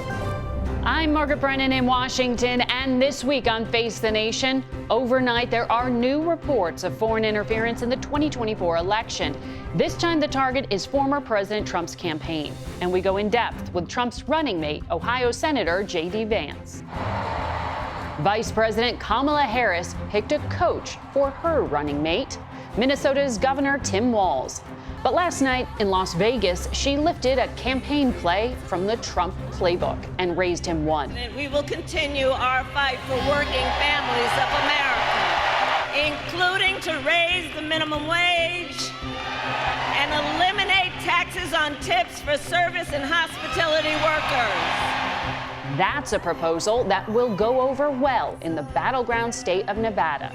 I'm Margaret Brennan in Washington, and this week on Face the Nation, overnight there are new reports of foreign interference in the 2024 election. This time the target is former President Trump's campaign. And we go in depth with Trump's running mate, Ohio Senator J.D. Vance. Vice President Kamala Harris picked a coach for her running mate, Minnesota's Governor Tim Walz. But last night in Las Vegas, she lifted a campaign play from the Trump playbook and raised him one. We will continue our fight for working families of America, including to raise the minimum wage and eliminate taxes on tips for service and hospitality workers. That's a proposal that will go over well in the battleground state of Nevada.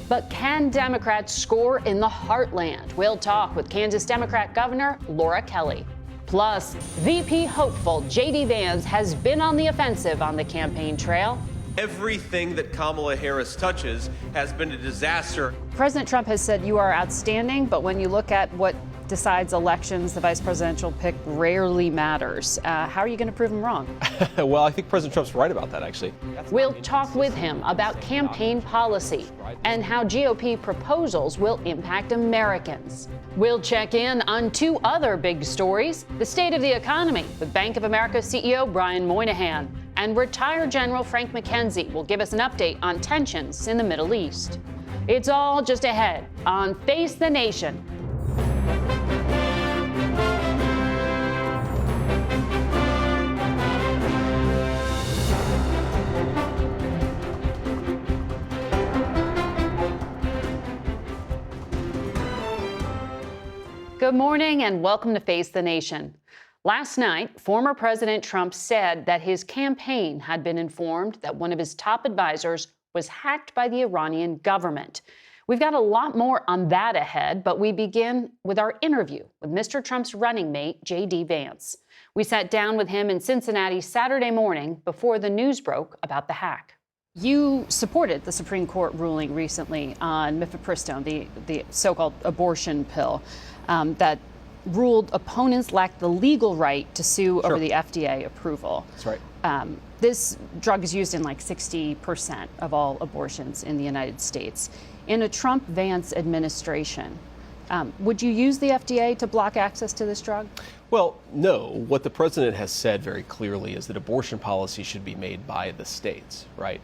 But can Democrats score in the heartland? We'll talk with Kansas Democrat Governor Laura Kelly. Plus, VP hopeful J.D. Vance has been on the offensive on the campaign trail. Everything that Kamala Harris touches has been a disaster. President Trump has said you are outstanding, but when you look at what decides elections, the vice presidential pick rarely matters. How are you going to prove him wrong? Well, I think President Trump's right about that, actually. We'll talk with him about campaign policy and how GOP proposals will impact Americans. We'll check in on two other big stories: the state of the economy with Bank of America CEO Brian Moynihan, and retired General Frank McKenzie will give us an update on tensions in the Middle East. It's all just ahead on Face the Nation. Good morning and welcome to Face the Nation. Last night, former President Trump said that his campaign had been informed that one of his top advisors was hacked by the Iranian government. We've got a lot more on that ahead, but we begin with our interview with Mr. Trump's running mate, J.D. Vance. We sat down with him in Cincinnati Saturday morning before the news broke about the hack. You supported the Supreme Court ruling recently on mifepristone, the so-called abortion pill, that ruled opponents lacked the legal right to sue over the FDA approval. That's right. This drug is used in like 60% of all abortions in the United States. In a Trump-Vance administration, would you use the FDA to block access to this drug? Well, no. What the president has said very clearly is that abortion policy should be made by the states, right?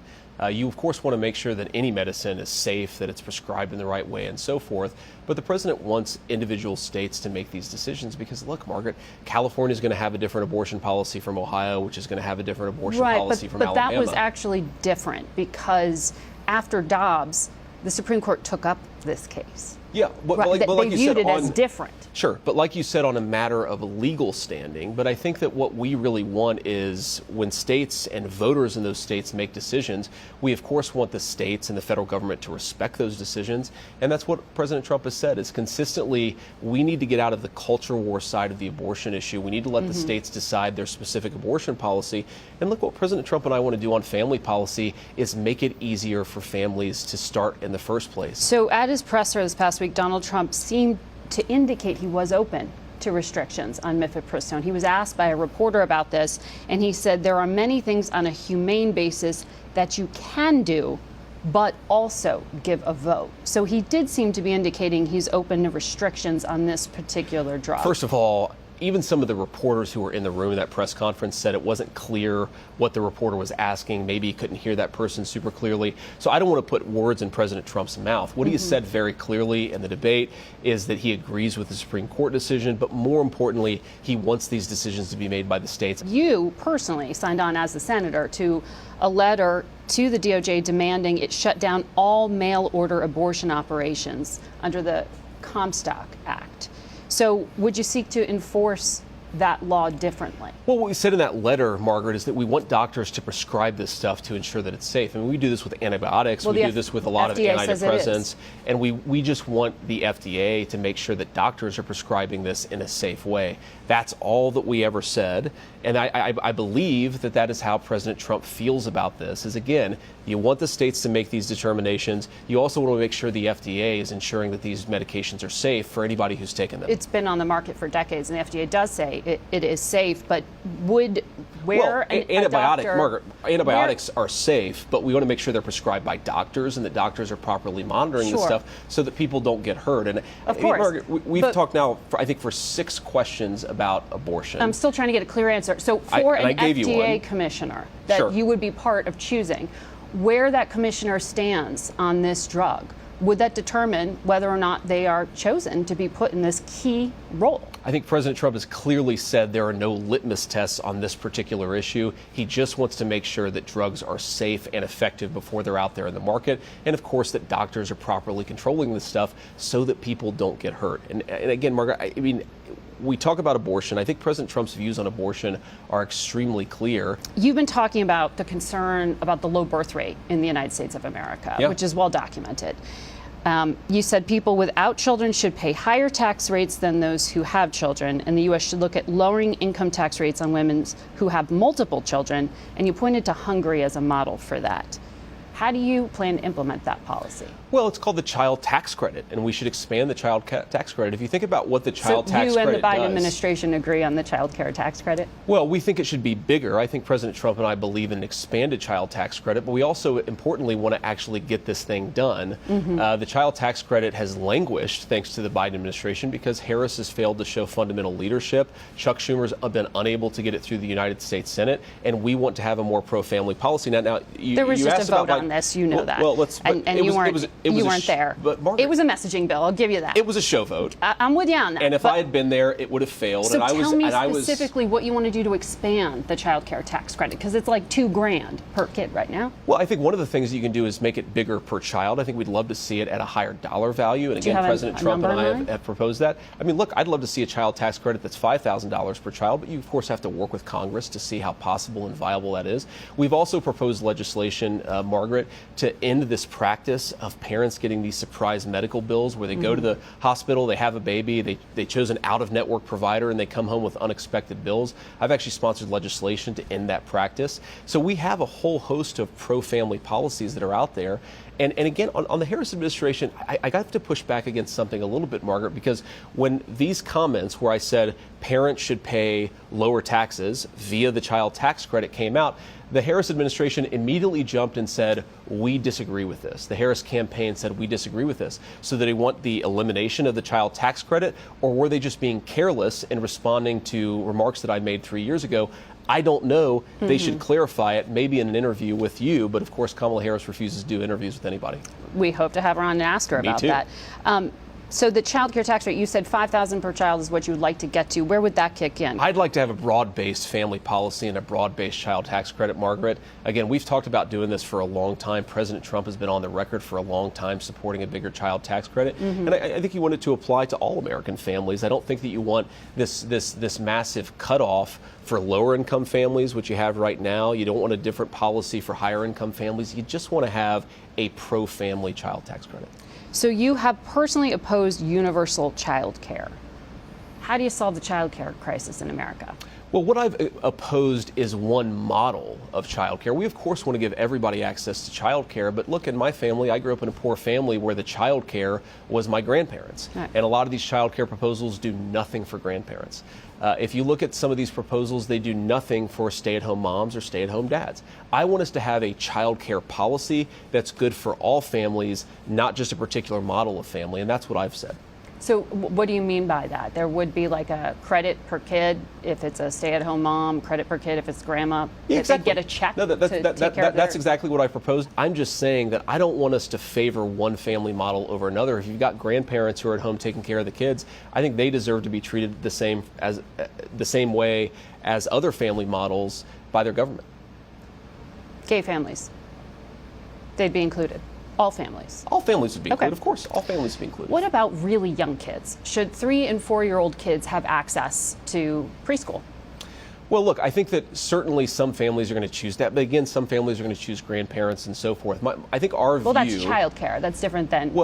You, of course, want to make sure that any medicine is safe, that it's prescribed in the right way, and so forth. But the president wants individual states to make these decisions because, look, Margaret, California is going to have a different abortion policy from Ohio, which is going to have a different abortion policy from Alabama. But that was actually different because after Dobbs, the Supreme Court took up this case. Yeah, but right, like they you said, viewed it as different. Sure, but like you said, on a matter of legal standing. But I think that what we really want is when states and voters in those states make decisions, we of course want the states and the federal government to respect those decisions. And that's what President Trump has said is consistently, we need to get out of the culture war side of the abortion issue. We need to let the states decide their specific abortion policy. And look, what President Trump and I want to do on family policy is make it easier for families to start in the first place. So at his presser this past week, Donald Trump seemed to indicate he was open to restrictions on mifepristone. He was asked by a reporter about this, and he said there are many things on a humane basis that you can do, but also give a vote. So he did seem to be indicating he's open to restrictions on this particular drug. First of all, even some of the reporters who were in the room at that press conference said it wasn't clear what the reporter was asking. Maybe he couldn't hear that person super clearly. So I don't want to put words in President Trump's mouth. What he has said very clearly in the debate is that he agrees with the Supreme Court decision, but more importantly, he wants these decisions to be made by the states. You personally signed on as the senator to a letter to the DOJ demanding it shut down all mail order abortion operations under the Comstock Act. So would you seek to enforce that law differently? Well, what we said in that letter, Margaret, is that we want doctors to prescribe this stuff to ensure that it's safe. I mean, we do this with antibiotics. We do this with a lot of antidepressants. And we just want the FDA to make sure that doctors are prescribing this in a safe way. That's all that we ever said. And I believe that that is how President Trump feels about this, is, again, you want the states to make these determinations. You also want to make sure the FDA is ensuring that these medications are safe for anybody who's taken them. It's been on the market for decades, and the FDA does say say it is safe, but would antibiotics are safe, but we want to make sure they're prescribed by doctors and that doctors are properly monitoring this stuff so that people don't get hurt. And of course, Margaret, we've talked now, I think, for 6 questions about abortion. I'm still trying to get a clear answer. So for an FDA commissioner that you would be part of choosing, where that commissioner stands on this drug, would that determine whether or not they are chosen to be put in this key role? I think President Trump has clearly said there are no litmus tests on this particular issue. He just wants to make sure that drugs are safe and effective before they're out there in the market. And of course, that doctors are properly controlling this stuff so that people don't get hurt. And again, Margaret, I mean, we talk about abortion. I think President Trump's views on abortion are extremely clear. You've been talking about the concern about the low birth rate in the United States of America, which is well documented. You said people without children should pay higher tax rates than those who have children, and the U.S. should look at lowering income tax rates on women who have multiple children, and you pointed to Hungary as a model for that. How do you plan to implement that policy? Well, it's called the child tax credit, and we should expand the child tax credit. If you think about what the child tax credit does... So you and the Biden administration agree on the child care tax credit? Well, we think it should be bigger. I think President Trump and I believe in an expanded child tax credit, but we also, importantly, want to actually get this thing done. The child tax credit has languished, thanks to the Biden administration, because Harris has failed to show fundamental leadership. Chuck Schumer's been unable to get it through the United States Senate, and we want to have a more pro-family policy. Now, there was just a vote on this, you know that. Well, you weren't there. But Margaret, it was a messaging bill. I'll give you that. It was a show vote. I'm with you on that. And if I had been there, it would have failed. So tell me specifically what you want to do to expand the child care tax credit, because it's like $2,000 per kid right now. Well, I think one of the things you can do is make it bigger per child. I think we'd love to see it at a higher dollar value. And again, President Trump and I have proposed that. I mean, look, I'd love to see a child tax credit that's $5,000 per child, but you, of course, have to work with Congress to see how possible and viable that is. We've also proposed legislation, Margaret, to end this practice of parents getting these surprise medical bills where they go to the hospital, they have a baby, they chose an out-of-network provider, and they come home with unexpected bills. I've actually sponsored legislation to end that practice. So we have a whole host of pro-family policies that are out there. And again, on the Harris administration, I got to push back against something a little bit, Margaret, because when these comments where I said parents should pay lower taxes via the child tax credit came out, the Harris administration immediately jumped and said, we disagree with this. The Harris campaign said, we disagree with this. So did they want the elimination of the child tax credit, or were they just being careless in responding to remarks that I made 3 years ago? I don't know. They should clarify it, maybe in an interview with you, but of course Kamala Harris refuses to do interviews with anybody. We hope to have her on and ask her about that. So the child care tax rate, you said $5,000 per child is what you would like to get to. Where would that kick in? I'd like to have a broad-based family policy and a broad-based child tax credit, Margaret. Again, we've talked about doing this for a long time. President Trump has been on the record for a long time supporting a bigger child tax credit. And I think you want it to apply to all American families. I don't think that you want this massive cutoff for lower income families, which you have right now. You don't want a different policy for higher income families. You just want to have a pro-family child tax credit. So you have personally opposed universal child care. How do you solve the child care crisis in America? Well, what I've opposed is one model of child care. We, of course, want to give everybody access to child care, but look, in my family, I grew up in a poor family where the child care was my grandparents. Right. And a lot of these child care proposals do nothing for grandparents. If you look at some of these proposals, they do nothing for stay-at-home moms or stay-at-home dads. I want us to have a child care policy that's good for all families, not just a particular model of family, and that's what I've said. So what do you mean by that? There would be like a credit per kid if it's a stay-at-home mom, credit per kid if it's grandma. Yeah, exactly. They get a check to take care of that's exactly what I proposed. I'm just saying that I don't want us to favor one family model over another. If you've got grandparents who are at home taking care of the kids, I think they deserve to be treated the same way as other family models by their government. Gay families, they'd be included. All families? All families would be included, of course. All families would be included. What about really young kids? Should 3- and 4-year-old kids have access to preschool? Well, look, I think that certainly some families are going to choose that, but again, some families are going to choose grandparents and so forth. I think our view... Well, that's child care. That's different than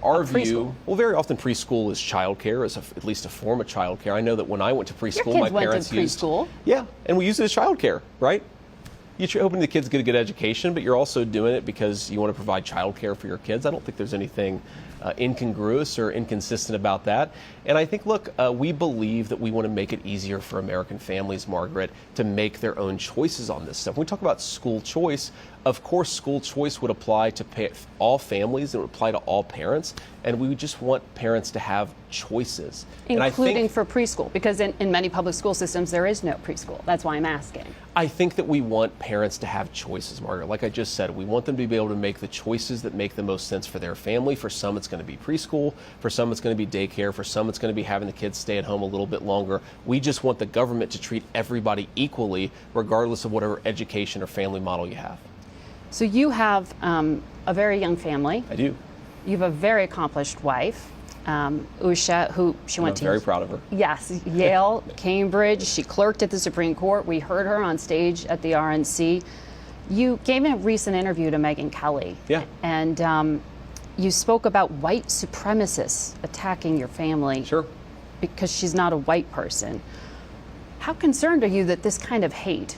our view. Well, very often preschool is child care, is at least a form of child care. I know that when I went to preschool, my parents used... Your kids went to preschool? Yeah, and we used it as child care, right? you're hoping the kids get a good education, but you're also doing it because you want to provide childcare for your kids. I don't think there's anything incongruous or inconsistent about that. And I think, look, we believe that we want to make it easier for American families, Margaret, to make their own choices on this stuff. When we talk about school choice, of course, school choice would apply to all families. It would apply to all parents. And we would just want parents to have choices. Including for preschool, because in many public school systems, there is no preschool. That's why I'm asking. I think that we want parents to have choices, Margaret. Like I just said, we want them to be able to make the choices that make the most sense for their family. For some, it's going to be preschool. For some, it's going to be daycare. For some, it's going to be having the kids stay at home a little bit longer. We just want the government to treat everybody equally, regardless of whatever education or family model you have. So you have a very young family. I do. You have a very accomplished wife, Usha, who she went to. I'm very proud of her. Yes, Yale, Cambridge. She clerked at the Supreme Court. We heard her on stage at the RNC. You gave a recent interview to Megyn Kelly. Yeah. And you spoke about white supremacists attacking your family. Sure. Because she's not a white person. How concerned are you that this kind of hate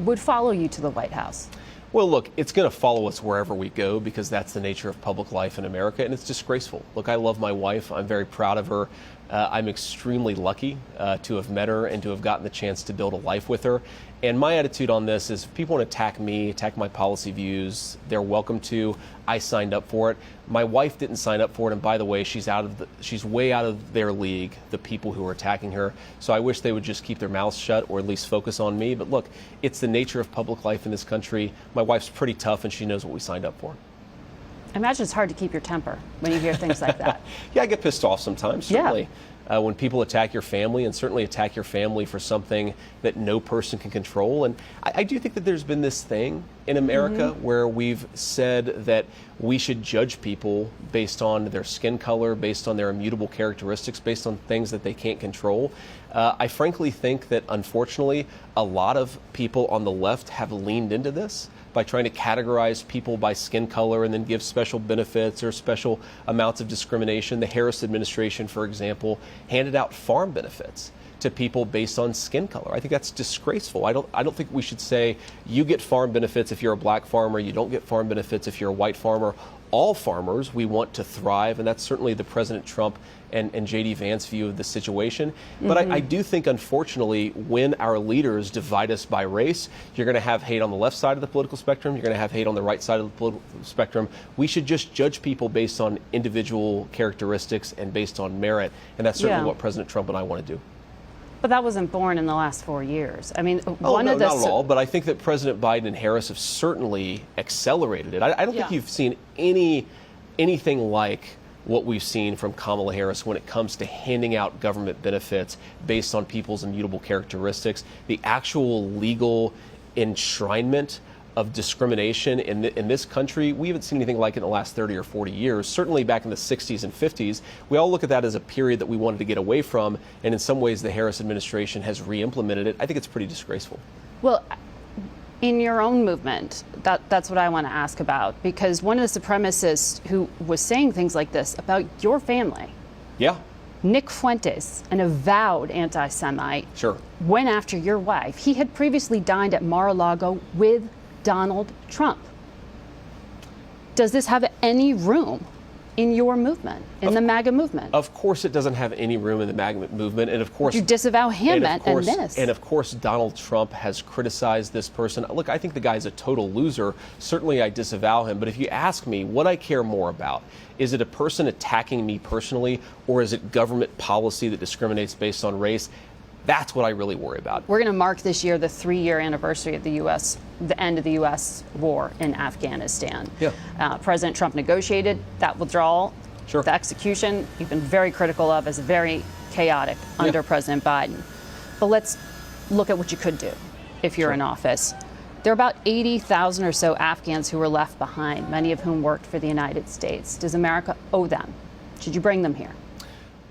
would follow you to the White House? Well, look, it's going to follow us wherever we go because that's the nature of public life in America, and it's disgraceful. Look, I love my wife. I'm very proud of her. I'm extremely lucky to have met her and to have gotten the chance to build a life with her. And my attitude on this is if people want to attack me, attack my policy views, they're welcome to. I signed up for it. My wife didn't sign up for it. And by the way, she's way out of their league, the people who are attacking her. So I wish they would just keep their mouths shut or at least focus on me. But look, it's the nature of public life in this country. My wife's pretty tough and she knows what we signed up for. I imagine it's hard to keep your temper when you hear things like that. Yeah, I get pissed off sometimes, certainly. Yeah. When people attack your family, and certainly attack your family for something that no person can control. And I do think that there's been this thing in America where we've said that we should judge people based on their skin color, based on their immutable characteristics, based on things that they can't control. I frankly think that, unfortunately, a lot of people on the left have leaned into this by trying to categorize people by skin color and then give special benefits or special amounts of discrimination. The Harris administration, for example, handed out farm benefits to people based on skin color. I think that's disgraceful. I don't think we should say you get farm benefits if you're a black farmer, you don't get farm benefits if you're a white farmer. All farmers we want to thrive, and that's certainly the President Trump and J.D. Vance view of the situation. But I do think, unfortunately, when our leaders divide us by race, you're going to have hate on the left side of the political spectrum, you're going to have hate on the right side of the political spectrum. We should just judge people based on individual characteristics and based on merit, and that's certainly what President Trump and I want to do. But that wasn't born in the last 4 years. I mean, not at all. But I think that President Biden and Harris have certainly accelerated it. I don't think you've seen anything like what we've seen from Kamala Harris when it comes to handing out government benefits based on people's immutable characteristics. The actual legal enshrinement of discrimination in this country, we haven't seen anything like it in the last 30 or 40 years. Certainly back in the 60s and 50s, we all look at that as a period that we wanted to get away from, and in some ways the Harris administration has re-implemented it. I think it's pretty disgraceful. Well, in your own movement, that's what I want to ask about, because one of the supremacists who was saying things like this about your family, Nick Fuentes, an avowed anti-Semite, went after your wife. He had previously dined at Mar-a-Lago with Donald Trump. Does this have any room in your movement, in the MAGA movement? Of course it doesn't have any room in the MAGA movement, and of course... You disavow him and this. And of course Donald Trump has criticized this person. Look, I think the guy's a total loser. Certainly I disavow him, but if you ask me what I care more about, is it a person attacking me personally, or is it government policy that discriminates based on race? That's what I really worry about. We're going to mark this year the 3-year anniversary of the end of the U.S. war in Afghanistan. President Trump negotiated that withdrawal. The execution you've been very critical of as very chaotic under President Biden. But let's look at what you could do if you're in office. There are about 80,000 or so Afghans who were left behind, many of whom worked for the United States. Does America owe them? Should you bring them here?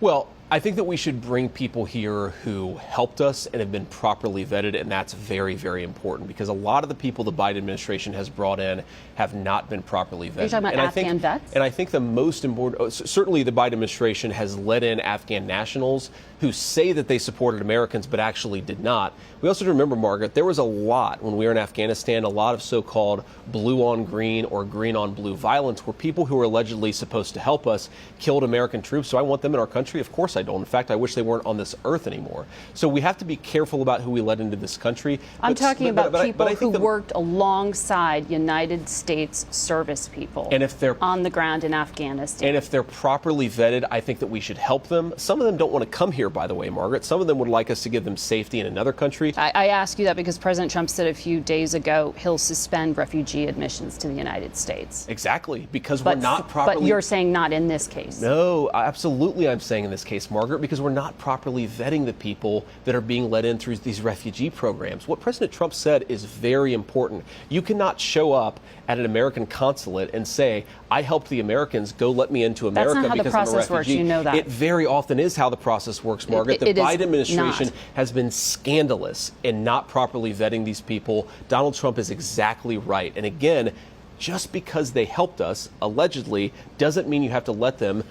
Well, I think that we should bring people here who helped us and have been properly vetted, and that's very, very important because a lot of the people the Biden administration has brought in have not been properly vetted. Are you talking about Afghan vets? And I think the most important, certainly the Biden administration has let in Afghan nationals who say that they supported Americans but actually did not. We also remember, Margaret, there was a lot when we were in Afghanistan, a lot of so-called blue on green or green on blue violence where people who were allegedly supposed to help us killed American troops. So I want them in our country? Of course I don't. In fact, I wish they weren't on this earth anymore. So we have to be careful about who we let into this country. I'm talking about people who worked alongside United States service people and if they're on the ground in Afghanistan. And if they're properly vetted, I think that we should help them. Some of them don't want to come here, by the way, Margaret. Some of them would like us to give them safety in another country. I ask you that because President Trump said a few days ago he'll suspend refugee admissions to the United States. Exactly, because we're not properly... But you're saying not in this case. No, absolutely I'm saying in this case, Margaret, because we're not properly vetting the people that are being let in through these refugee programs. What President Trump said is very important. You cannot show up at an American consulate and say, I helped the Americans, go let me into America because I'm a refugee. That's not how the process works, you know that. It very often is how the process works, Margaret. The Biden administration has been scandalous in not properly vetting these people. Donald Trump is exactly right. And again, just because they helped us, allegedly, doesn't mean you have to let them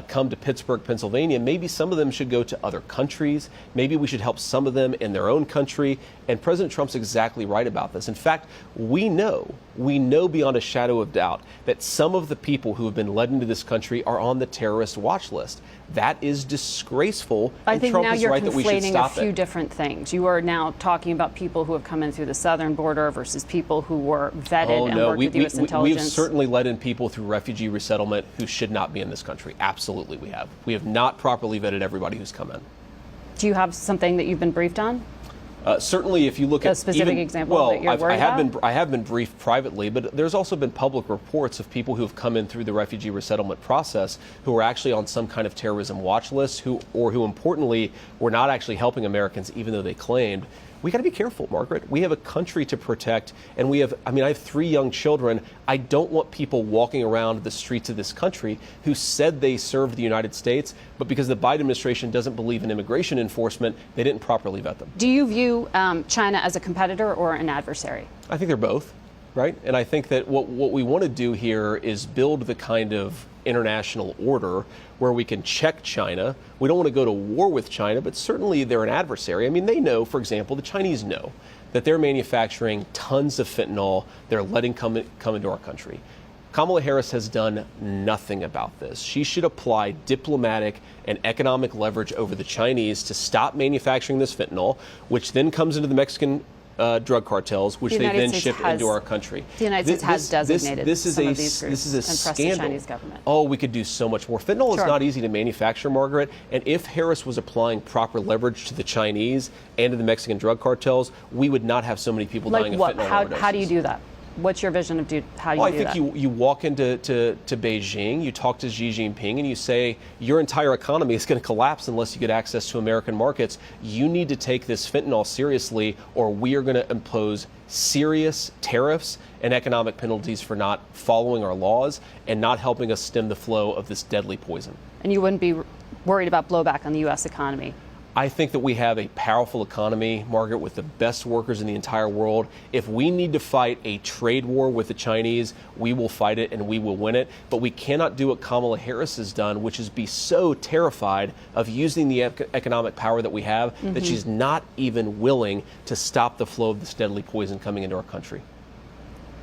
come to Pittsburgh, Pennsylvania. Maybe some of them should go to other countries. Maybe we should help some of them in their own country. And President Trump's exactly right about this. In fact, we know beyond a shadow of doubt that some of the people who have been led into this country are on the terrorist watch list. That is disgraceful. I think Trump now is you're right that we should conflating stop a few it. different things. You are now talking about people who have come in through the southern border versus people who were vetted and worked with U.S. intelligence. We've certainly let in people through refugee resettlement who should not be in this country. Absolutely we have. We have not properly vetted everybody who's come in. Do you have something that you've been briefed on? Certainly, if you look at a specific example that you're worried about? I have been briefed privately, but there's also been public reports of people who have come in through the refugee resettlement process who are actually on some kind of terrorism watch list, who importantly were not actually helping Americans, even though they claimed. We got to be careful, Margaret. We have a country to protect, and I have 3 young children. I don't want people walking around the streets of this country who said they served the United States, but because the Biden administration doesn't believe in immigration enforcement, they didn't properly vet them. Do you view China as a competitor or an adversary? I think they're both, right? And I think that what we want to do here is build the kind of international order where we can check China. We don't want to go to war with China, but certainly they're an adversary. I mean, they know, for example, the Chinese know that they're manufacturing tons of fentanyl they're letting come into our country. Kamala Harris has done nothing about this. She should apply diplomatic and economic leverage over the Chinese to stop manufacturing this fentanyl, which then comes into the Mexican drug cartels, which they then ship into our country. The United States has designated some of these groups this is a and pressed scandal. the Chinese government. Oh, we could do so much more. Fentanyl is not easy to manufacture, Margaret, and if Harris was applying proper leverage to the Chinese and to the Mexican drug cartels, we would not have so many people dying of fentanyl overdoses. How do you do that? What's your vision of how you do that? I think you walk into Beijing, you talk to Xi Jinping, and you say your entire economy is going to collapse unless you get access to American markets. You need to take this fentanyl seriously, or we are going to impose serious tariffs and economic penalties for not following our laws and not helping us stem the flow of this deadly poison. And you wouldn't be worried about blowback on the U.S. economy? I think that we have a powerful economy, Margaret, with the best workers in the entire world. If we need to fight a trade war with the Chinese, we will fight it and we will win it. But we cannot do what Kamala Harris has done, which is be so terrified of using the economic power that we have that she's not even willing to stop the flow of this deadly poison coming into our country.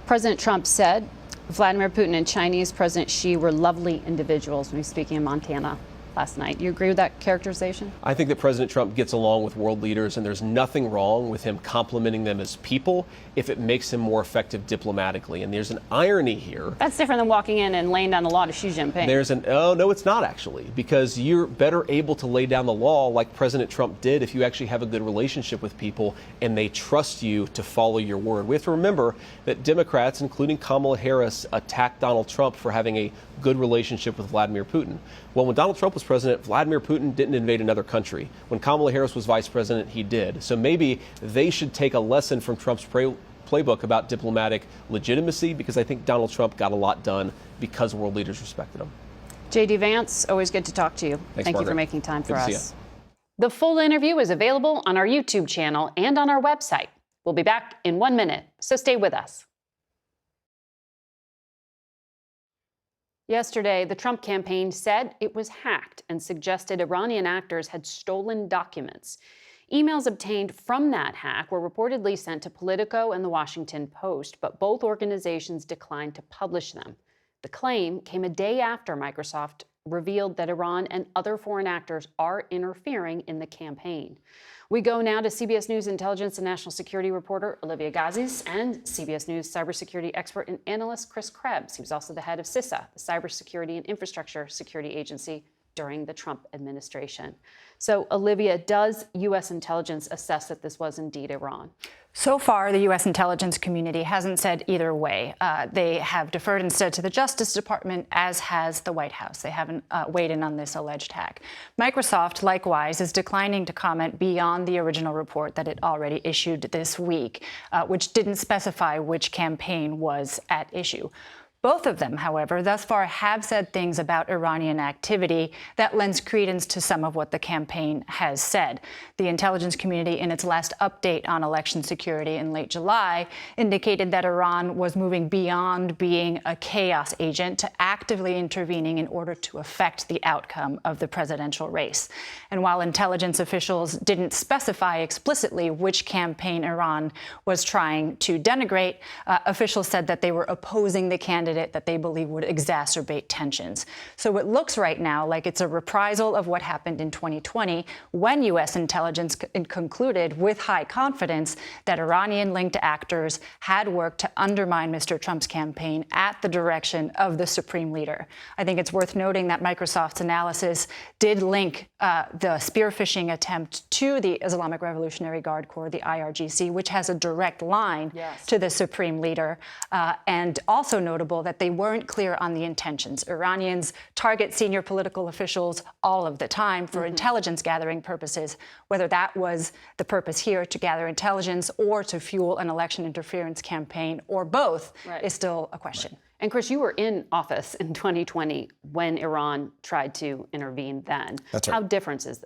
President Trump said Vladimir Putin and Chinese President Xi were lovely individuals when he was speaking in Montana last night. Do you agree with that characterization? I think that President Trump gets along with world leaders, and there's nothing wrong with him complimenting them as people if it makes him more effective diplomatically. And there's an irony here. That's different than walking in and laying down the law to Xi Jinping. Oh, no, it's not actually, because you're better able to lay down the law like President Trump did if you actually have a good relationship with people and they trust you to follow your word. We have to remember that Democrats, including Kamala Harris, attacked Donald Trump for having a good relationship with Vladimir Putin. Well, when Donald Trump was president, Vladimir Putin didn't invade another country. When Kamala Harris was vice president, he did. So maybe they should take a lesson from Trump's playbook about diplomatic legitimacy, because I think Donald Trump got a lot done because world leaders respected him. JD Vance, always good to talk to you. Thanks, Thank you for Margaret. making time for Good to see us. The full interview is available on our YouTube channel and on our website. We'll be back in 1 minute, so stay with us. Yesterday, the Trump campaign said it was hacked and suggested Iranian actors had stolen documents. Emails obtained from that hack were reportedly sent to Politico and the Washington Post, but both organizations declined to publish them. The claim came a day after Microsoft revealed that Iran and other foreign actors are interfering in the campaign. We go now to CBS News intelligence and national security reporter Olivia Gazis and CBS News cybersecurity expert and analyst Chris Krebs. He was also the head of CISA, the Cybersecurity and Infrastructure Security Agency, during the Trump administration. So, Olivia, does U.S. intelligence assess that this was indeed Iran? So far, the U.S. intelligence community hasn't said either way. They have deferred instead to the Justice Department, as has the White House. They haven't weighed in on this alleged hack. Microsoft, likewise, is declining to comment beyond the original report that it already issued this week, which didn't specify which campaign was at issue. Both of them, however, thus far have said things about Iranian activity that lends credence to some of what the campaign has said. The intelligence community, in its last update on election security in late July, indicated that Iran was moving beyond being a chaos agent to actively intervening in order to affect the outcome of the presidential race. And while intelligence officials didn't specify explicitly which campaign Iran was trying to denigrate, officials said that they were opposing the candidate that they believe would exacerbate tensions. So it looks right now like it's a reprisal of what happened in 2020 when U.S. intelligence concluded with high confidence that Iranian-linked actors had worked to undermine Mr. Trump's campaign at the direction of the supreme leader. I think it's worth noting that Microsoft's analysis did link the spear phishing attempt to the Islamic Revolutionary Guard Corps, the IRGC, which has a direct line to the supreme leader, and also notable that they weren't clear on the intentions. Iranians target senior political officials all of the time for intelligence gathering purposes. Whether that was the purpose here, to gather intelligence or to fuel an election interference campaign, or both, is still a question. And Chris, you were in office in 2020 when Iran tried to intervene then. That's right. How different is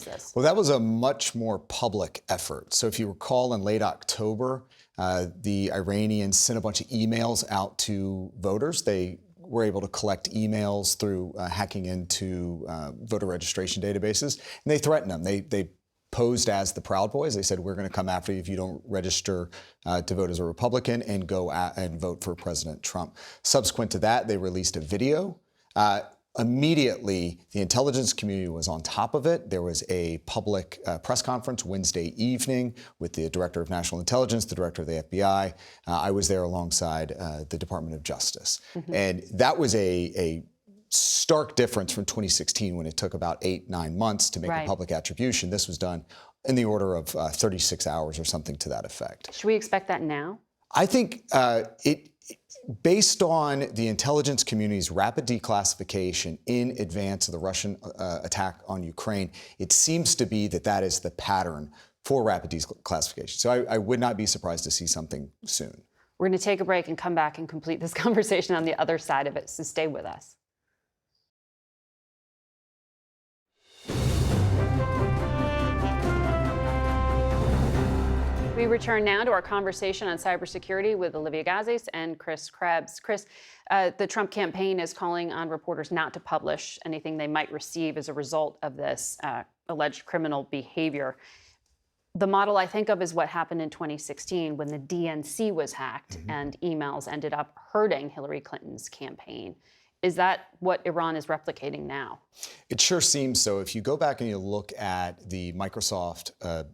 this? Well, that was a much more public effort. So if you recall, in late October, the Iranians sent a bunch of emails out to voters. They were able to collect emails through hacking into voter registration databases, and they threatened them. They posed as the Proud Boys. They said, we're going to come after you if you don't register to vote as a Republican and go and vote for President Trump. Subsequent to that, they released a video. Immediately, the intelligence community was on top of it. There was a public press conference Wednesday evening with the Director of National Intelligence, the Director of the FBI. I was there alongside the Department of Justice. And that was a stark difference from 2016, when it took about 8-9 months to make a public attribution. This was done in the order of 36 hours or something to that effect. Should we expect that now? I think based on the intelligence community's rapid declassification in advance of the Russian attack on Ukraine, it seems to be that is the pattern for rapid declassification. So I would not be surprised to see something soon. We're going to take a break and come back and complete this conversation on the other side of it, so stay with us. We return now to our conversation on cybersecurity with Olivia Gazis and Chris Krebs. Chris, the Trump campaign is calling on reporters not to publish anything they might receive as a result of this alleged criminal behavior. The model I think of is what happened in 2016 when the DNC was hacked and emails ended up hurting Hillary Clinton's campaign. Is that what Iran is replicating now? It sure seems so. If you go back and you look at the Microsoft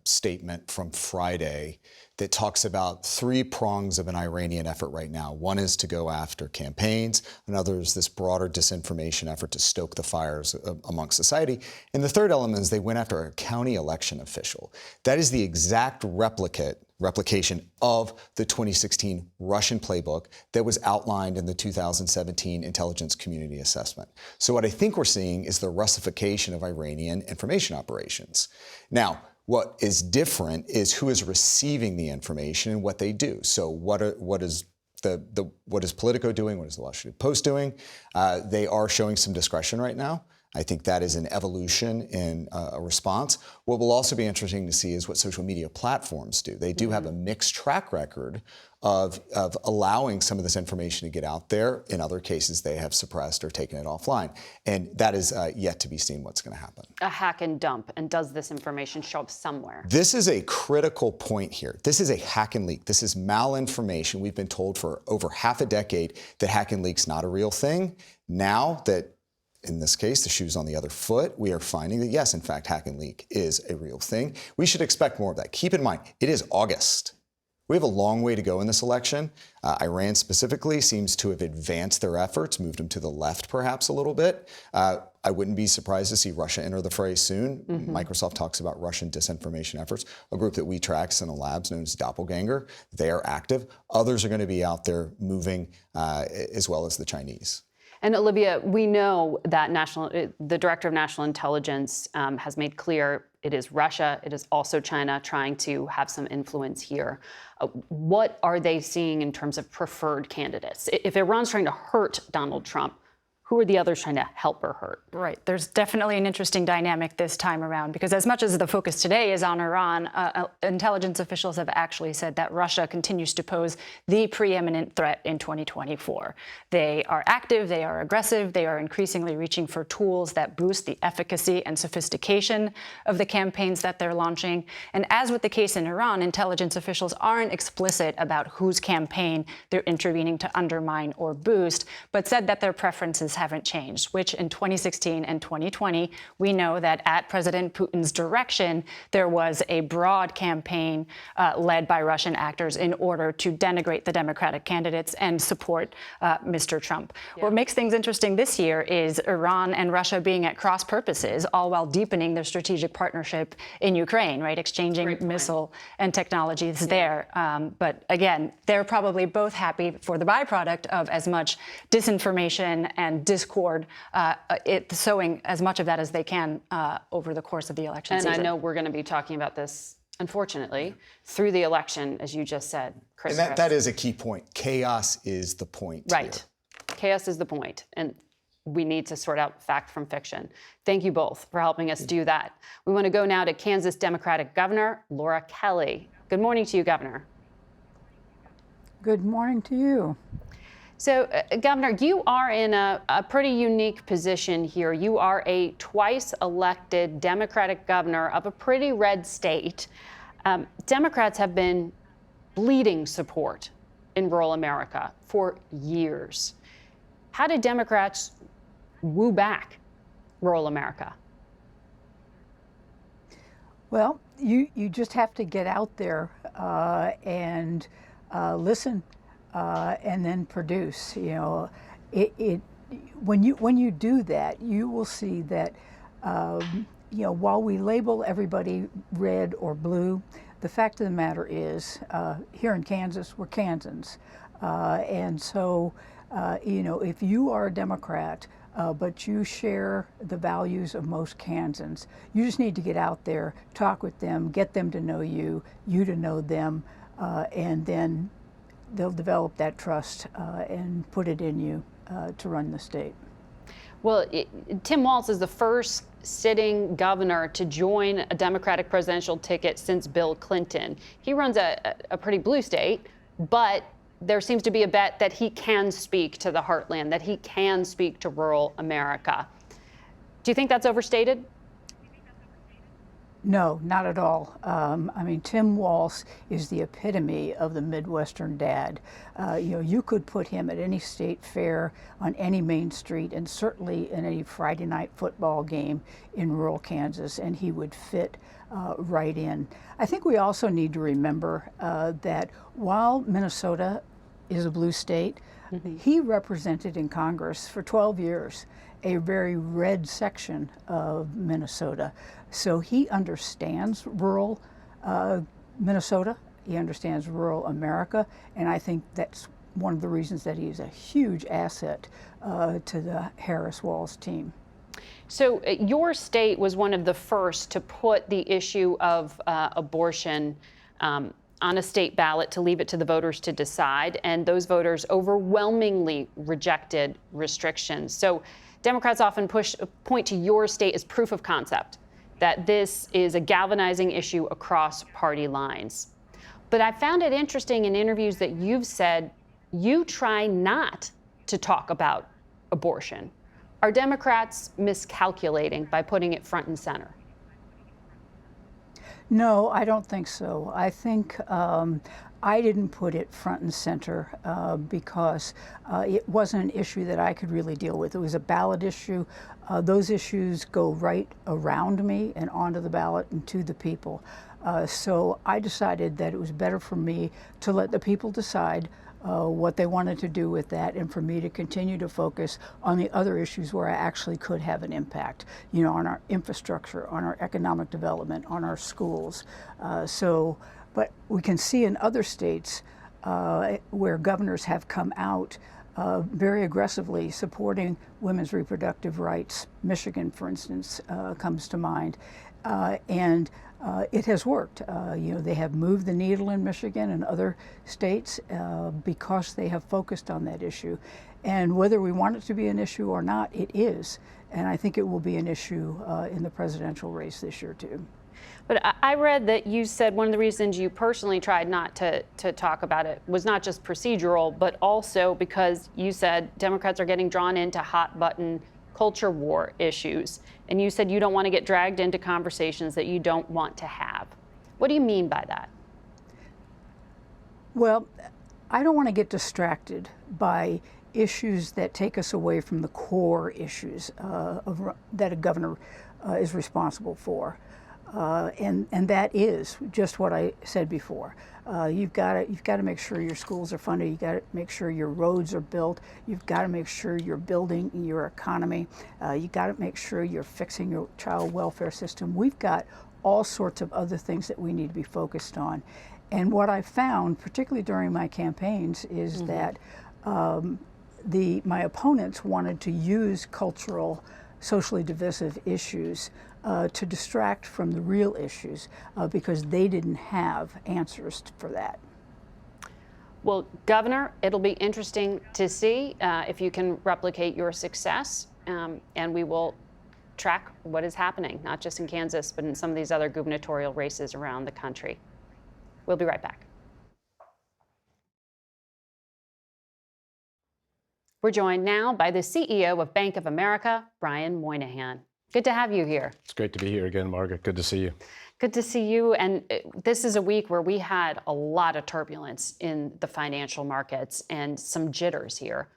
statement from Friday that talks about 3 prongs of an Iranian effort right now. One is to go after campaigns. Another is this broader disinformation effort to stoke the fires amongst society. And the third element is they went after a county election official. That is the exact replication of the 2016 Russian playbook that was outlined in the 2017 intelligence community assessment. So what I think we're seeing is the Russification of Iranian information operations. Now, what is different is who is receiving the information and what they do. So what is what is Politico doing? What is the Washington Post doing? They are showing some discretion right now. I think that is an evolution in a response. What will also be interesting to see is what social media platforms do. They do have a mixed track record of allowing some of this information to get out there. In other cases, they have suppressed or taken it offline. And that is yet to be seen what's going to happen. A hack and dump. And does this information show up somewhere? This is a critical point here. This is a hack and leak. This is malinformation. We've been told for over half a decade that hack and leak's not a real thing. Now that, in this case, the shoe's on the other foot, we are finding that, yes, in fact, hack and leak is a real thing. We should expect more of that. Keep in mind, it is August. We have a long way to go in this election. Iran specifically seems to have advanced their efforts, moved them to the left perhaps a little bit. I wouldn't be surprised to see Russia enter the fray soon. Microsoft talks about Russian disinformation efforts, a group that we track in the labs known as Doppelganger. They are active. Others are going to be out there moving as well as the Chinese. And Olivia, we know that the Director of National Intelligence has made clear it is Russia, it is also China trying to have some influence here. What are they seeing in terms of preferred candidates? If Iran's trying to hurt Donald Trump, who are the others trying to help or hurt? Right. There's definitely an interesting dynamic this time around, because as much as the focus today is on Iran, intelligence officials have actually said that Russia continues to pose the preeminent threat in 2024. They are active, they are aggressive, they are increasingly reaching for tools that boost the efficacy and sophistication of the campaigns that they're launching. And as with the case in Iran, intelligence officials aren't explicit about whose campaign they're intervening to undermine or boost, but said that their preferences haven't changed, which in 2016 and 2020, we know that at President Putin's direction, there was a broad campaign led by Russian actors in order to denigrate the Democratic candidates and support Mr. Trump. Yeah. What makes things interesting this year is Iran and Russia being at cross purposes, all while deepening their strategic partnership in Ukraine, right? Exchanging missile and technologies there. But again, they're probably both happy for the byproduct of as much disinformation and discord, sowing as much of that as they can over the course of the election season. And I know we're going to be talking about this, unfortunately, through the election, as you just said, Chris. And that is a key point. Chaos is the point. Right. Here. Chaos is the point. And we need to sort out fact from fiction. Thank you both for helping us do that. We want to go now to Kansas Democratic Governor Laura Kelly. Good morning to you, Governor. Good morning to you. So, Governor, you are in a pretty unique position here. You are a twice elected Democratic governor of a pretty red state. Democrats have been bleeding support in rural America for years. How did Democrats woo back rural America? Well, you just have to get out there and listen. And then produce. You know, when you do that, you will see that you know, while we label everybody red or blue, the fact of the matter is here in Kansas we're Kansans, and so you know, if you are a Democrat but you share the values of most Kansans, you just need to get out there, talk with them, get them to know you, you to know them, and then they'll develop that trust and put it in you to run the state. Well, Tim Walz is the first sitting governor to join a Democratic presidential ticket since Bill Clinton. He runs a pretty blue state, but there seems to be a bet that he can speak to the heartland, that he can speak to rural America. Do you think that's overstated? No, not at all. I mean, Tim Walz is the epitome of the Midwestern dad. You know, you could put him at any state fair, on any main street, and certainly in any Friday night football game in rural Kansas, and he would fit right in. I think we also need to remember that while Minnesota is a blue state, he represented in Congress for 12 years a very red section of Minnesota. So he understands rural Minnesota, he understands rural America, and I think that's one of the reasons that he is a huge asset to the Harris-Walz team. So your state was one of the first to put the issue of abortion on a state ballot to leave it to the voters to decide, and those voters overwhelmingly rejected restrictions. So Democrats often point to your state as proof of concept that this is a galvanizing issue across party lines. But I found it interesting in interviews that you've said you try not to talk about abortion. Are Democrats miscalculating by putting it front and center? No, I don't think so. I think I didn't put it front and center because it wasn't an issue that I could really deal with. It was a ballot issue. Those issues go right around me and onto the ballot and to the people. So I decided that it was better for me to let the people decide what they wanted to do with that, and for me to continue to focus on the other issues where I actually could have an impact, you know, on our infrastructure, on our economic development, on our schools. But we can see in other states where governors have come out very aggressively supporting women's reproductive rights. Michigan, for instance, comes to mind. It has worked. You know, they have moved the needle in Michigan and other states because they have focused on that issue. And whether we want it to be an issue or not, it is. And I think it will be an issue in the presidential race this year, too. But I read that you said one of the reasons you personally tried not to talk about it was not just procedural, but also because you said Democrats are getting drawn into hot-button culture war issues. And you said you don't want to get dragged into conversations that you don't want to have. What do you mean by that? Well, I don't want to get distracted by issues that take us away from the core issues that a governor is responsible for. And that is just what I said before. You've got to make sure your schools are funded. You've got to make sure your roads are built. You've got to make sure you're building your economy. You've got to make sure you're fixing your child welfare system. We've got all sorts of other things that we need to be focused on. And what I found, particularly during my campaigns, is that my opponents wanted to use cultural, socially divisive issues to distract from the real issues because they didn't have answers for that. Well, Governor, it'll be interesting to see if you can replicate your success, and we will track what is happening, not just in Kansas, but in some of these other gubernatorial races around the country. We'll be right back. We're joined now by the CEO of Bank of America, Brian Moynihan. Good to have you here. It's great to be here again, Margaret. Good to see you. Good to see you. And this is a week where we had a lot of turbulence in the financial markets and some jitters here.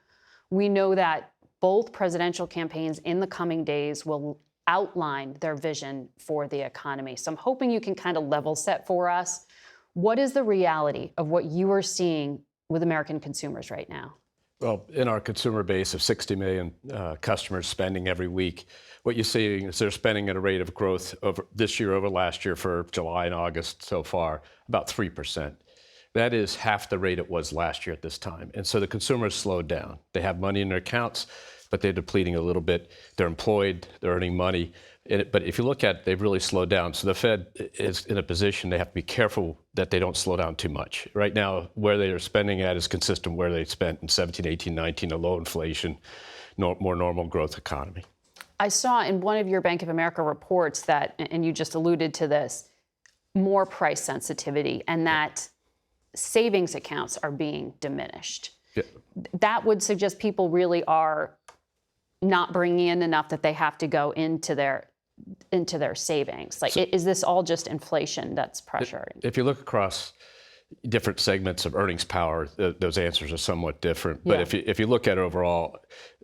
We know that both presidential campaigns in the coming days will outline their vision for the economy. So I'm hoping you can kind of level set for us. What is the reality of what you are seeing with American consumers right now? Well, in our consumer base of 60 million customers spending every week, what you're seeing is they're spending at a rate of growth over this year over last year for July and August so far, about 3%. That is half the rate it was last year at this time. And so the consumers slowed down. They have money in their accounts, but they're depleting a little bit. They're employed, they're earning money. But if you look at it, they've really slowed down. So the Fed is in a position they have to be careful that they don't slow down too much. Right now, where they are spending at is consistent where they spent in 17, 18, 19, a low inflation, more normal growth economy. I saw in one of your Bank of America reports that, and you just alluded to this, more price sensitivity and that savings accounts are being diminished. Yeah. That would suggest people really are not bringing in enough that they have to go into their savings. Like, is this all just inflation that's pressuring? If you look across different segments of earnings power, those answers are somewhat different. But if you look at overall,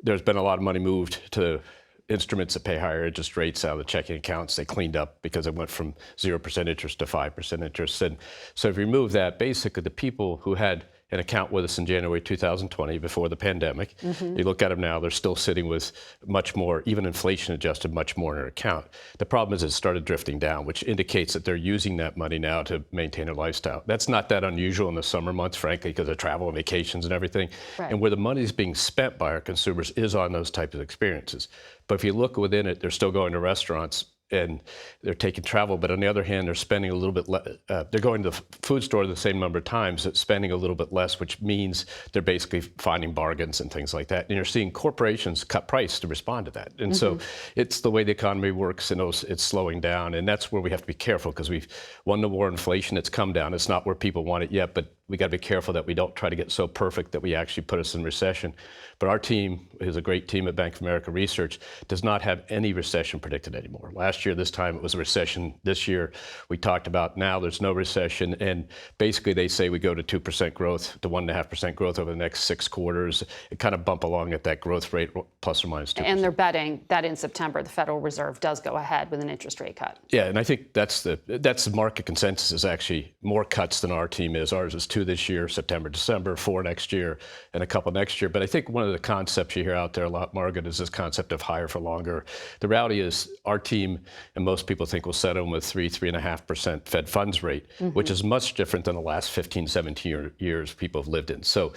there's been a lot of money moved to instruments that pay higher interest rates out of the checking accounts. They cleaned up because it went from 0% interest to 5% interest. And so if you remove that, basically the people who had an account with us in January 2020 before the pandemic, you look at them now, they're still sitting with much more, even inflation adjusted, much more in their account. The problem is it started drifting down, which indicates that they're using that money now to maintain their lifestyle. That's not that unusual in the summer months, frankly, because of travel and vacations and everything. Right. And where the money is being spent by our consumers is on those types of experiences. But if you look within it, they're still going to restaurants, and they're taking travel, but on the other hand, they're spending a little bit less. They're going to the food store the same number of times, spending a little bit less, which means they're basically finding bargains and things like that. And you're seeing corporations cut price to respond to that. And so it's the way the economy works, and it's slowing down. And that's where we have to be careful, because we've won the war on inflation. It's come down. It's not where people want it yet, but we got to be careful that we don't try to get so perfect that we actually put us in recession. But our team is a great team at Bank of America Research, does not have any recession predicted anymore. Last year, this time, it was a recession. This year, we talked about now there's no recession. And basically, they say we go to 2% growth to 1.5% growth over the next 6 quarters. It kind of bump along at that growth rate, plus or minus 2%. And they're betting that in September, the Federal Reserve does go ahead with an interest rate cut. Yeah, and I think that's the market consensus is actually more cuts than our team is. Ours is 2 this year, September, December, 4 next year, and a couple next year. But I think one of the concepts you hear out there a lot, Margaret, is this concept of higher for longer. The reality is our team, and most people think, will settle with 3.5% Fed funds rate, which is much different than the last 15, 17 years people have lived in. So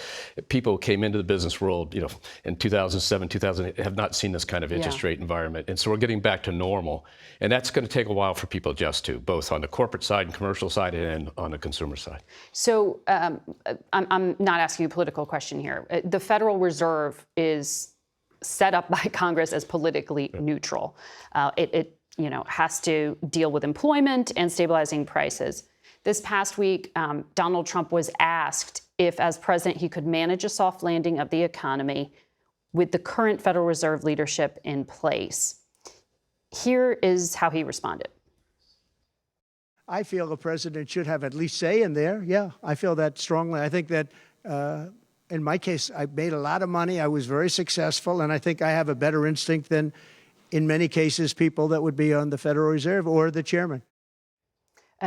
people came into the business world, in 2007, 2008, have not seen this kind of interest rate environment. And so we're getting back to normal. And that's going to take a while for people to adjust to, both on the corporate side and commercial side and on the consumer side. So I'm not asking you a political question here. The Federal Reserve is set up by Congress as politically neutral. It has to deal with employment and stabilizing prices. This past week, Donald Trump was asked if, as president, he could manage a soft landing of the economy with the current Federal Reserve leadership in place. Here is how he responded. I feel the president should have at least say in there. Yeah, I feel that strongly. I think that in my case, I made a lot of money. I was very successful, and I think I have a better instinct than, in many cases, people that would be on the Federal Reserve or the chairman.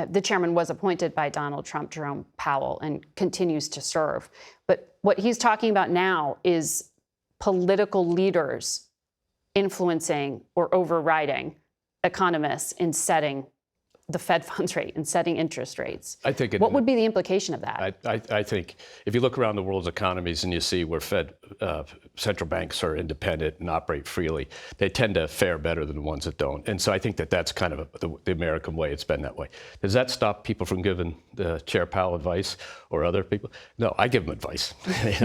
The chairman was appointed by Donald Trump, Jerome Powell, and continues to serve. But what he's talking about now is political leaders influencing or overriding economists in setting the Fed funds rate and setting interest rates. I think what would be the implication of that? I think if you look around the world's economies and you see where central banks are independent and operate freely, they tend to fare better than the ones that don't. And so I think that that's kind of the American way. It's been that way. Does that stop people from giving Chair Powell advice or other people? No, I give them advice.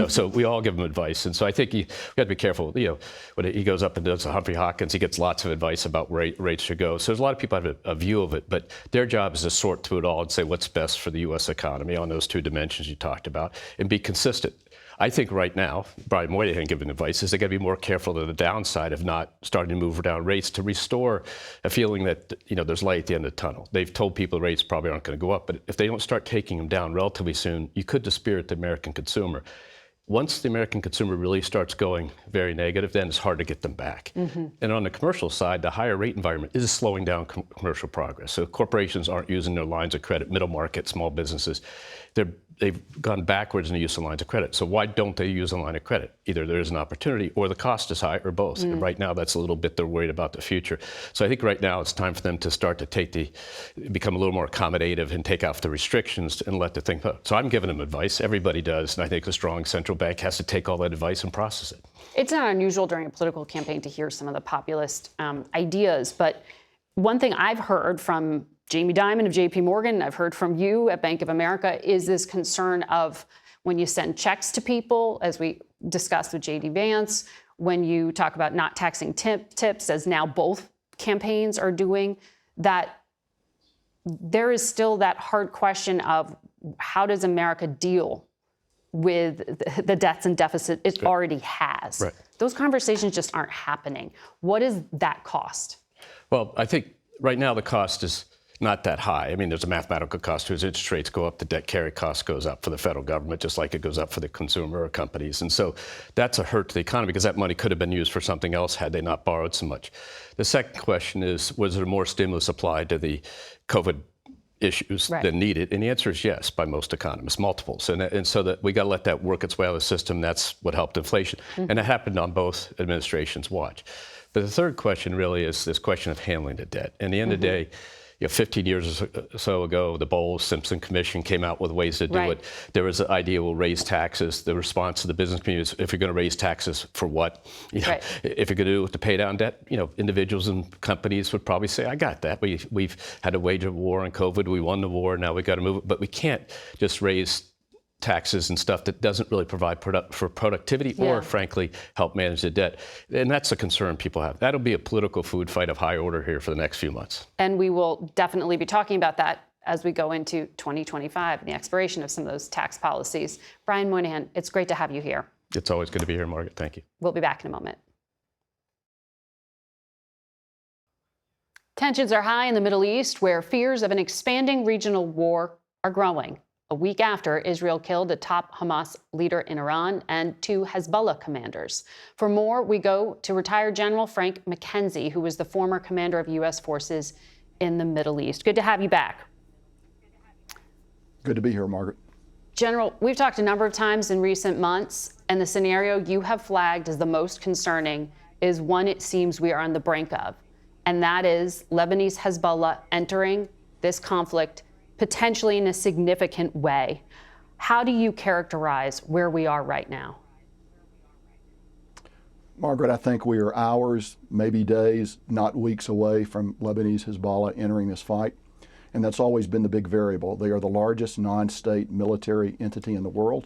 So we all give them advice. And so I think we got to be careful. When he goes up and does Humphrey Hawkins, he gets lots of advice about where rates should go. So there's a lot of people have a view of it, but their job is to sort through it all and say what's best for the U.S. economy on those 2 dimensions you talked about and be consistent. I think right now, Brian Moynihan giving advice is they got to be more careful to the downside of not starting to move down rates to restore a feeling that there's light at the end of the tunnel. They've told people rates probably aren't going to go up, but if they don't start taking them down relatively soon, you could dispirit the American consumer. Once the American consumer really starts going very negative, then it's hard to get them back. And on the commercial side, the higher rate environment is slowing down commercial progress. So corporations aren't using their lines of credit, middle market, small businesses. They've gone backwards in the use of lines of credit. So why don't they use a line of credit? Either there is an opportunity or the cost is high or both. And right now, that's a little bit they're worried about the future. So I think right now it's time for them to start to become a little more accommodative and take off the restrictions and let the thing go. So I'm giving them advice. Everybody does. And I think a strong central bank has to take all that advice and process it. It's not unusual during a political campaign to hear some of the populist ideas. But one thing I've heard from Jamie Dimon of JP Morgan, I've heard from you at Bank of America, is this concern of when you send checks to people, as we discussed with JD Vance, when you talk about not taxing tips, as now both campaigns are doing, that there is still that hard question of how does America deal with the debts and deficit it already has. Right. Those conversations just aren't happening. What is that cost? Well, I think right now the cost is not that high. I mean, there's a mathematical cost to it. As interest rates go up, the debt carry cost goes up for the federal government, just like it goes up for the consumer or companies. And so that's a hurt to the economy because that money could have been used for something else had they not borrowed so much. The second question is, was there more stimulus applied to the COVID issues than needed? And the answer is yes, by most economists, multiples. And so that we got to let that work its way out of the system. That's what helped inflation. And it happened on both administrations' watch. But the third question really is this question of handling the debt. And at the end of the day, 15 years or so ago, the Bowles-Simpson Commission came out with ways to do it. There was the idea we'll raise taxes. The response to the business community is, if you're going to raise taxes, for what? If you're going to do it to pay down debt, individuals and companies would probably say, I got that. We've had to wage a war on COVID. We won the war. Now we've got to move it. But we can't just raise taxes and stuff that doesn't really provide for productivity or, frankly, help manage the debt. And that's a concern people have. That'll be a political food fight of high order here for the next few months. And we will definitely be talking about that as we go into 2025 and the expiration of some of those tax policies. Brian Moynihan, it's great to have you here. It's always good to be here, Margaret. Thank you. We'll be back in a moment. Tensions are high in the Middle East, where fears of an expanding regional war are growing. A week after Israel killed a top Hamas leader in Iran and 2 Hezbollah commanders. For more, we go to retired General Frank McKenzie, who was the former commander of U.S. forces in the Middle East. Good to have you back. Good to be here, Margaret. General, we've talked a number of times in recent months, and the scenario you have flagged as the most concerning is one it seems we are on the brink of, and that is Lebanese Hezbollah entering this conflict potentially in a significant way. How do you characterize where we are right now? Margaret, I think we are hours, maybe days, not weeks away from Lebanese Hezbollah entering this fight. And that's always been the big variable. They are the largest non-state military entity in the world,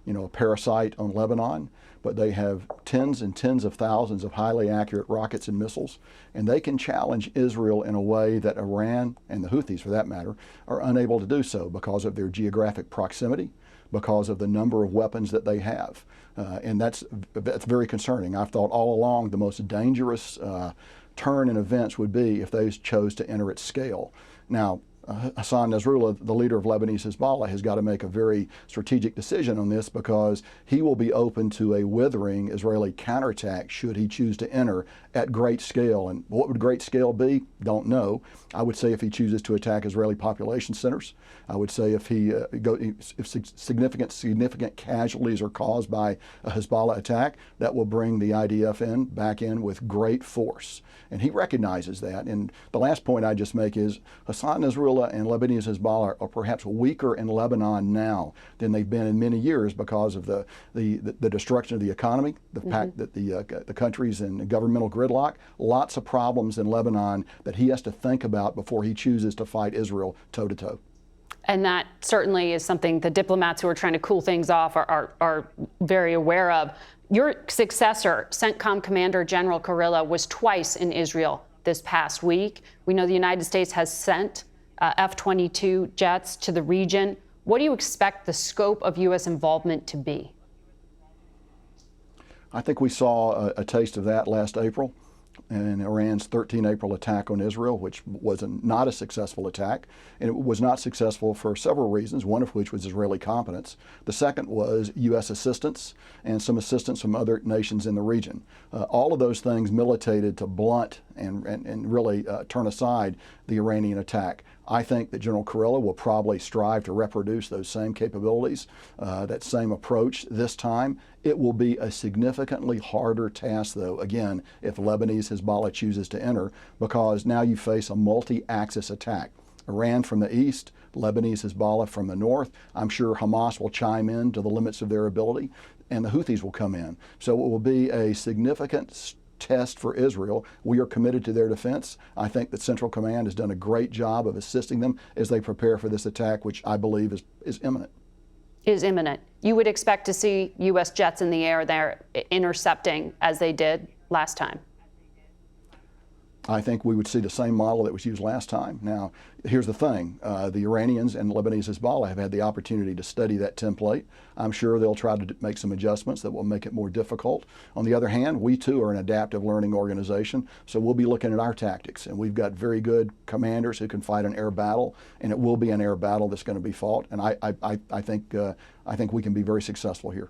a parasite on Lebanon, but they have tens and tens of thousands of highly accurate rockets and missiles, and they can challenge Israel in a way that Iran, and the Houthis for that matter, are unable to do so because of their geographic proximity, because of the number of weapons that they have. And that's very concerning. I've thought all along the most dangerous turn in events would be if they chose to enter at scale. Now, Hassan Nasrallah, the leader of Lebanese Hezbollah, has got to make a very strategic decision on this, because he will be open to a withering Israeli counterattack should he choose to enter at great scale. And what would great scale be? Don't know. I would say if he chooses to attack Israeli population centers. I would say if significant casualties are caused by a Hezbollah attack, that will bring the IDF back in with great force. And he recognizes that. And the last point I just make is Hassan Nasrallah and Lebanese Hezbollah are perhaps weaker in Lebanon now than they've been in many years because of the destruction of the economy, the fact that the country's in governmental gridlock, lots of problems in Lebanon that he has to think about before he chooses to fight Israel toe-to-toe. And that certainly is something the diplomats who are trying to cool things off are very aware of. Your successor, CENTCOM Commander General Kurilla, was twice in Israel this past week. We know the United States has sent F-22 jets to the region. What do you expect the scope of U.S. involvement to be? I think we saw a taste of that last April in Iran's 13 April attack on Israel, which was not a successful attack. And it was not successful for several reasons, one of which was Israeli competence. The second was U.S. assistance and some assistance from other nations in the region. All of those things militated to blunt and really turn aside the Iranian attack. I think that General Kurilla will probably strive to reproduce those same capabilities, that same approach this time. It will be a significantly harder task, though, again, if Lebanese Hezbollah chooses to enter, because now you face a multi-axis attack. Iran from the east, Lebanese Hezbollah from the north. I'm sure Hamas will chime in to the limits of their ability, and the Houthis will come in. So it will be a significant test for Israel. We are committed to their defense. I think that Central Command has done a great job of assisting them as they prepare for this attack, which I believe is imminent. Is imminent. You would expect to see U.S. jets in the air there intercepting as they did last time? I think we would see the same model that was used last time. Now, here's the thing. The Iranians and Lebanese Hezbollah have had the opportunity to study that template. I'm sure they'll try to make some adjustments that will make it more difficult. On the other hand, we too are an adaptive learning organization, so we'll be looking at our tactics. And we've got very good commanders who can fight an air battle, and it will be an air battle that's going to be fought. And I think we can be very successful here.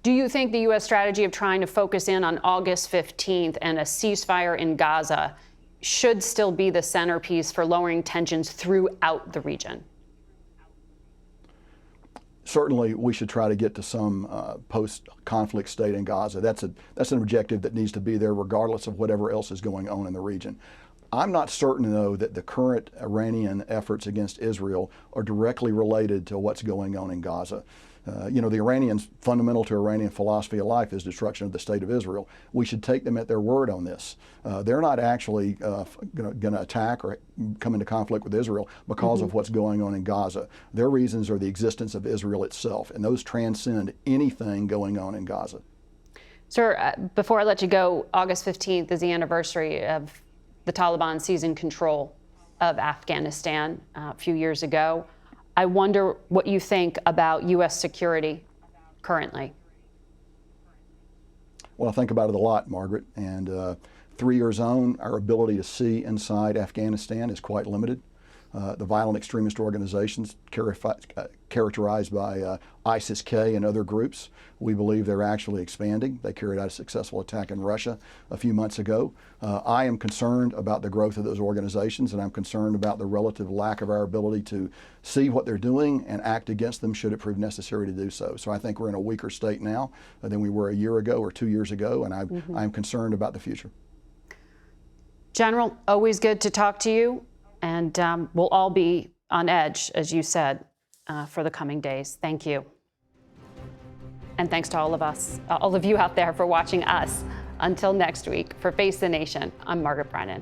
Do you think the U.S. strategy of trying to focus in on August 15th and a ceasefire in Gaza should still be the centerpiece for lowering tensions throughout the region? Certainly, we should try to get to some post-conflict state in Gaza. That's an objective that needs to be there regardless of whatever else is going on in the region. I'm not certain, though, that the current Iranian efforts against Israel are directly related to what's going on in Gaza. The Iranians, fundamental to Iranian philosophy of life is destruction of the state of Israel. We should take them at their word on this. They're not actually going to attack or come into conflict with Israel because of what's going on in Gaza. Their reasons are the existence of Israel itself, and those transcend anything going on in Gaza. Sir, before I let you go, August 15th is the anniversary of the Taliban seizing control of Afghanistan a few years ago. I wonder what you think about U.S. security currently. Well, I think about it a lot, Margaret. And 3 years on, our ability to see inside Afghanistan is quite limited. The violent extremist organizations characterized by ISIS-K and other groups, we believe they're actually expanding. They carried out a successful attack in Russia a few months ago. I am concerned about the growth of those organizations, and I'm concerned about the relative lack of our ability to see what they're doing and act against them should it prove necessary to do so. So I think we're in a weaker state now than we were a year ago or 2 years ago, and I'm concerned about the future. General, always good to talk to you. And we'll all be on edge, as you said, for the coming days. Thank you. And thanks to all of you out there for watching us. Until next week, for Face the Nation, I'm Margaret Brennan.